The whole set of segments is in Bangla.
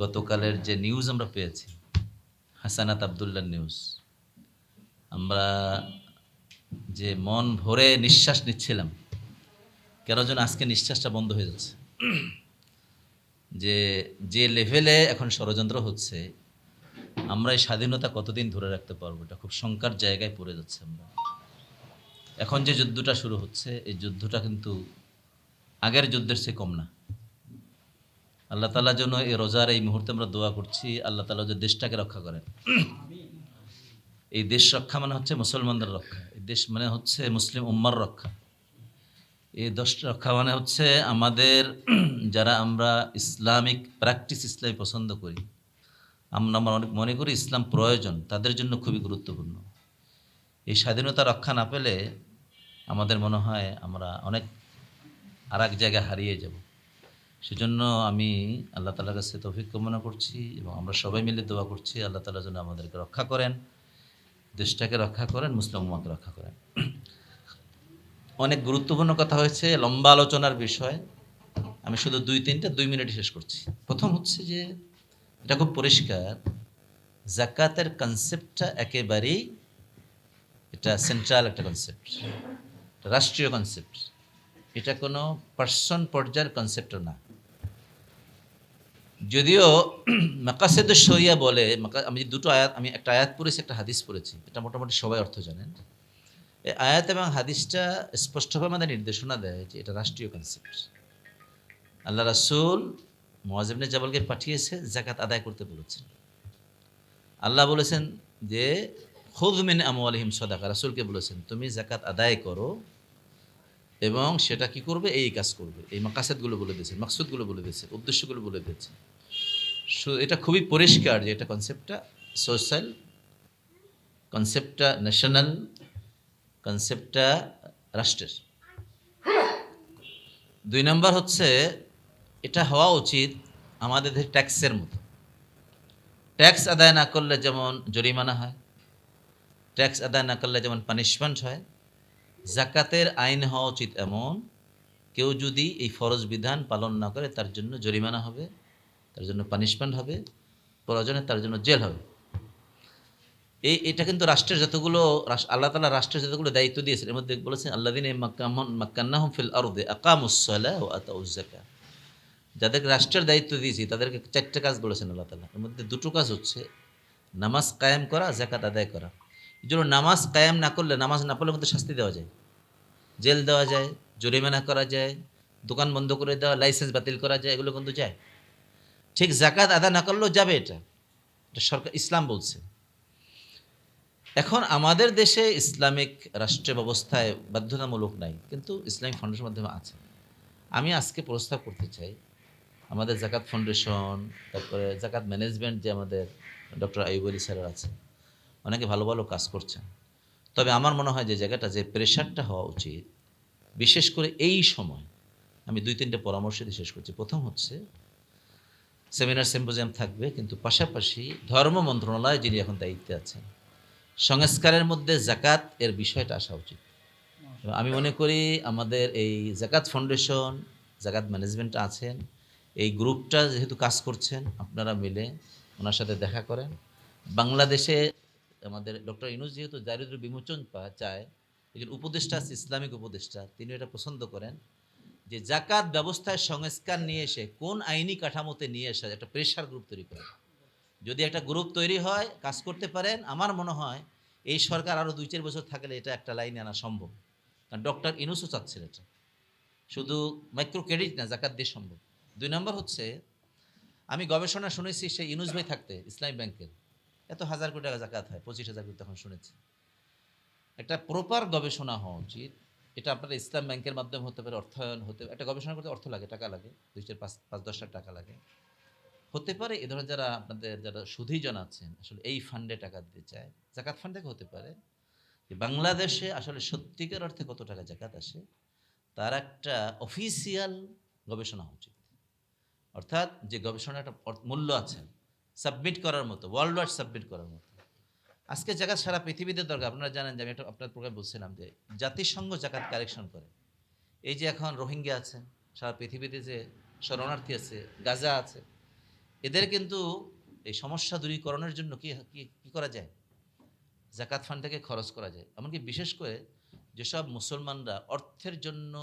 গতকালের যে নিউজ আমরা পেয়েছি, হাসানাত আবদুল্লাহ নিউজ, আমরা যে মন ভরে নিঃশ্বাস নিচ্ছিলাম, কেন যেন আজকে নিঃশ্বাসটা বন্ধ হয়ে যাচ্ছে। যে যে লেভেলে এখন ষড়যন্ত্র হচ্ছে, আমরা এই স্বাধীনতা কতদিন ধরে রাখতে পারবো, এটা খুব শঙ্কার জায়গায় পড়ে যাচ্ছে। আমরা এখন যে যুদ্ধটা শুরু হচ্ছে, এই যুদ্ধটা কিন্তু আগের যুদ্ধের চেয়ে কম না। আল্লাহ তাআলার জন্য এই রোজার এই মুহূর্তে আমরা দোয়া করছি, আল্লাহ তাআলা যে দেশটাকে রক্ষা করেন। এই দেশ রক্ষা মানে হচ্ছে মুসলমানদের রক্ষা, এই দেশ মানে হচ্ছে মুসলিম উম্মার রক্ষা, এই দেশ রক্ষা মানে হচ্ছে আমাদের যারা আমরা ইসলামিক প্র্যাকটিস ইসলামী পছন্দ করি, আমরা অনেক মনে করি ইসলাম প্রয়োজন, তাদের জন্য খুবই গুরুত্বপূর্ণ। এই স্বাধীনতা রক্ষা না পেলে আমাদের মনে হয় আমরা অনেক আর এক জায়গায় হারিয়ে যাব। সেজন্য আমি আল্লাহ তাআলার কাছে তৌফিক কামনা করছি এবং আমরা সবাই মিলে দোয়া করছি আল্লাহ তাআলা যেন আমাদেরকে রক্ষা করেন, দেশটাকে রক্ষা করেন, মুসলিম উম্মাহকে রক্ষা করেন। অনেক গুরুত্বপূর্ণ কথা হয়েছে, লম্বা আলোচনার বিষয়। আমি শুধু দুই মিনিটে শেষ করছি। প্রথম হচ্ছে যে এটা খুব পরিষ্কার, জাকাতের কনসেপ্টটা একেবারেই এটা সেন্ট্রাল একটা কনসেপ্ট, রাষ্ট্রীয় কনসেপ্ট। এটা কোনো পার্সন পর্যায়ের কনসেপ্টও না। যদিও মাকাসেদুশ শরিয়া বলে, আমি দুটো আয়াত, আমি একটা আয়াত পড়েছি, একটা হাদিস পড়েছি, এটা মোটামুটি সবাই অর্থ জানেন। এই আয়াত এবং হাদিসটা স্পষ্টভাবে আমাদের নির্দেশনা দেয় যে এটা রাষ্ট্রীয় কনসেপ্ট। আল্লাহ রাসূল মুআয ইবনে জাবালকে পাঠিয়েছে যাকাত আদায় করতে বলেছেন। আল্লাহ বলেছেন যে খুয মিন আমওয়ালিহিম সাদাকা, রাসূলকে বলেছেন তুমি যাকাত আদায় করো এবং সেটা কি করবে, এই কাজ করবে। এই মাকাসেদগুলো বলে দিয়েছেন, মাকসুদগুলো বলে দিয়েছেন, উদ্দেশ্যগুলো বলে দিয়েছেন। এটা খুবই পরিষ্কার যে এটা কনসেপ্টটা সোশ্যাল, কনসেপ্টটা ন্যাশনাল, কনসেপ্টটা রাষ্ট্রের। ২ নম্বর হচ্ছে এটা হওয়া উচিত আমাদের ট্যাক্সের মতো। ট্যাক্স আদায় না করলে যেমন জরিমানা হয়, ট্যাক্স আদায় না করলে যেমন পানিশমেন্ট হয়, জাকাতের আইন হওয়া উচিত এমন, কেউ যদি এই ফরজ বিধান পালন না করে তার জন্য জরিমানা হবে, তার জন্য পানিশমেন্ট হবে, প্রয়োজনে তার জন্য জেল হবে। এটা কিন্তু রাষ্ট্রের যতগুলো আল্লাহ তাআলা রাষ্ট্রের যতগুলো দায়িত্ব দিয়েছেন, এর মধ্যে বলেছেন আল্লাযীনা মাক্কান্নাহুম ফিল আরদি আকামুস সালাহ ওয়া আতাউজ যাকাত। যাদেরকে রাষ্ট্রের দায়িত্ব দিয়েছি তাদেরকে 4টে কাজ বলেছেন আল্লাহ তাআলা। এর মধ্যে 2টো কাজ হচ্ছে নামাজ কায়েম করা, যাকাত আদায় করা। এই জন্য নামাজ কায়েম না করলে, নামাজ না পড়লে কিন্তু শাস্তি দেওয়া যায়, জেল দেওয়া যায়, জরিমানা করা যায়, দোকান বন্ধ করে দেওয়া, লাইসেন্স বাতিল করা যায়, এগুলো কিন্তু যায়। ঠিক যাকাত আদায় না করলেও যাবে, এটা সরকার, ইসলাম বলছে। এখন আমাদের দেশে ইসলামিক রাষ্ট্র ব্যবস্থায় বাধ্যতামূলক নাই, কিন্তু ইসলামিক ফাউন্ডেশনের মাধ্যমে আছে। আমি আজকে প্রস্তাব করতে চাই, আমাদের জাকাত ফাউন্ডেশন, তারপরে জাকাত ম্যানেজমেন্ট যে আমাদের ডক্টর আইয়ুব আলী স্যারের আছে, অনেকে ভালো ভালো কাজ করছেন। তবে আমার মনে হয় যে জায়গাটা, যে প্রেশারটা হওয়া উচিত, বিশেষ করে এই সময়, আমি 2-3টে পরামর্শ দিয়ে শেষ করছি। প্রথম হচ্ছে সেমিনার সিম্পোজিয়াম থাকবে, কিন্তু পাশাপাশি ধর্ম মন্ত্রণালয় যিনি এখন দায়িত্বে আছেন, সংস্কারের মধ্যে জাকাত এর বিষয়টা আসা উচিত। আমি মনে করি আমাদের এই জাকাত ফাউন্ডেশন, জাকাত ম্যানেজমেন্ট আছেন, এই গ্রুপটা যেহেতু কাজ করছেন, আপনারা মিলে ওনার সাথে দেখা করেন। বাংলাদেশে আমাদের ডক্টর ইউনূস যেহেতু দারিদ্র্য বিমোচন চায়, একজন উপদেষ্টা আছে, ইসলামিক উপদেষ্টা, তিনি এটা পছন্দ করেন যে জাকাত ব্যবস্থায় সংস্কার নিয়ে এসে কোন আইনি কাঠামোতে নিয়ে আসা, একটা প্রেশার গ্রুপ তৈরি করে। যদি একটা গ্রুপ তৈরি হয়, কাজ করতে পারেন, আমার মনে হয় এই সরকার আরও 2-4 বছর থাকলে এটা একটা লাইনে আনা সম্ভব। কারণ ডক্টর ইউনূসও চাচ্ছেন এটা, শুধু মাইক্রো ক্রেডিট না, জাকাত দিয়ে সম্ভব। 2 নম্বর হচ্ছে, আমি গবেষণা শুনেছি সেই ইউনূস ভাই থাকতে ইসলামী ব্যাংকের এত হাজার কোটি টাকা জাকাত হয়, 25,000 কোটি তখন শুনেছি। একটা প্রপার গবেষণা হওয়া উচিত। এটা আপনার ইসলাম ব্যাংকের মাধ্যমে হতে পারে, অর্থায়ন হতে, একটা গবেষণা করতে অর্থ লাগে, টাকা লাগে, 2-4-5-10 লাখ টাকা লাগে। হতে পারে এ ধরনের যারা আপনাদের যারা সুধীজন আছেন, আসলে এই ফান্ডে টাকা দিতে চায়, জাকাত ফান্ড থেকে হতে পারে, যে বাংলাদেশে আসলে সত্যিকার অর্থে কত টাকা জাকাত আসে, তার একটা অফিসিয়াল গবেষণা হওয়া উচিত। অর্থাৎ যে গবেষণাটা মূল্য আছে, সাবমিট করার মতো, ওয়ার্ল্ড ওয়াইড সাবমিট করার মতো। আজকে জাকাত সারা পৃথিবীতে দরকার। আপনারা জানেন যে আমি একটা আপনার প্রোগ্রামে বলছিলাম যে জাতিসংঘ জাকাত কালেকশন করে। এই যে এখন রোহিঙ্গা আছেন, সারা পৃথিবীতে যে শরণার্থী আছে, গাজা আছে, এদের কিন্তু এই সমস্যা দূরীকরণের জন্য কি কি কি করা যায়? জাকাত ফান্ড থেকে খরচ করা যায়। এমনকি বিশেষ করে যেসব মুসলমানরা অর্থের জন্য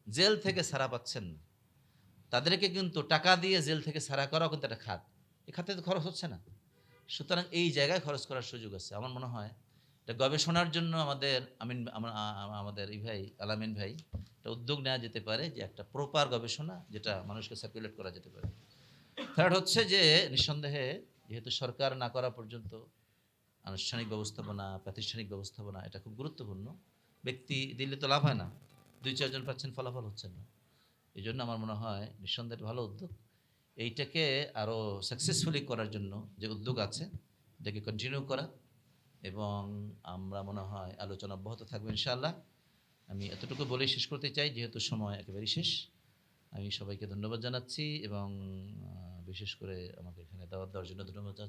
জেল থেকে ছাড়া পাচ্ছেন না, তাদেরকে কিন্তু টাকা দিয়ে জেল থেকে ছাড়া করাও কিন্তু একটা খাত। এই খাতে তো খরচ হচ্ছে না। সুতরাং এই জায়গায় খরচ করার সুযোগ আছে। আমার মনে হয় এটা গবেষণার জন্য আমাদের আমাদের এই ভাই আলামিন ভাই একটা উদ্যোগ নেওয়া যেতে পারে, যে একটা প্রপার গবেষণা যেটা মানুষকে সার্কুলেট করা যেতে পারে। থার্ড হচ্ছে যে নিঃসন্দেহে যেহেতু সরকার না করা পর্যন্ত আনুষ্ঠানিক ব্যবস্থাপনা, প্রাতিষ্ঠানিক ব্যবস্থাপনা এটা খুব গুরুত্বপূর্ণ। ব্যক্তি দিলে তো লাভ হয় না, 2-4 জন পাচ্ছেন, ফলাফল হচ্ছে না। এই জন্য আমার মনে হয় নিঃসন্দেহে ভালো উদ্যোগ। এইটাকে আরও সাকসেসফুলি করার জন্য যে উদ্যোগ আছে এটাকে কন্টিনিউ করা, এবং আমরা মনে হয় আলোচনা অব্যাহত থাকবে ইনশাআল্লাহ। আমি এতটুকু বলেই শেষ করতে চাই, যেহেতু সময় একেবারেই শেষ। আমি সবাইকে ধন্যবাদ জানাচ্ছি এবং বিশেষ করে আমাকে এখানে দাওয়াত দেওয়ার জন্য ধন্যবাদ জানাচ্ছি।